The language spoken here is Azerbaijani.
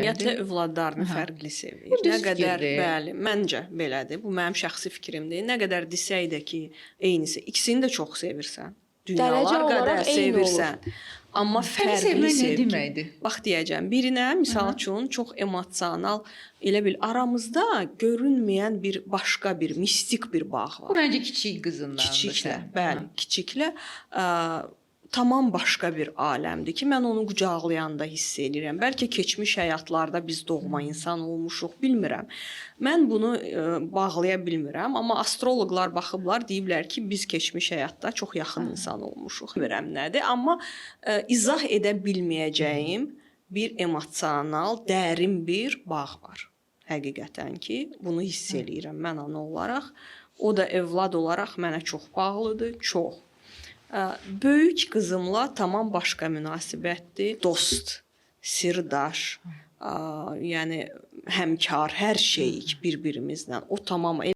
Ümumiyyətlə övladlarını fərqli sevir. Nə qədər, bəli, məncə belədir. Bu mənim şəxsi fikrimdir. Nə qədər desək də ki, eynisi, ikisini də çox sevirsən. Dünyalar qədər sevirsən. Amma fərqli sevgi. Nə deməkdir? Bax deyəcəm, birinə misal üçün çox emosional, elə bil aramızda görünməyən bir başqa bir mistik bir bağ var. Bu məncə kiçik qızından. Kiçiklə, bəli, kiçiklə tamam başqa bir aləmdir ki, mən onu qucaqlayanda hiss edirəm. Bəlkə keçmiş həyatlarda biz doğma insan olmuşuq, bilmirəm. Mən bunu bağlaya bilmirəm, amma astroloqlar baxıblar, deyiblər ki, biz keçmiş həyatda çox yaxın insan olmuşuq. Bilmirəm nədir, amma izah edə bilməyəcəyim bir emosional, dərin bir bağ var. Həqiqətən ki, bunu hiss eləyirəm mən ana olaraq. O da övlad olaraq mənə çox bağlıdır, çox. Böyük qızımla tamam başqa münasibətdir. Dost, sirdaş, yəni həmkar, hər şeyik bir-birimizlə. O tamam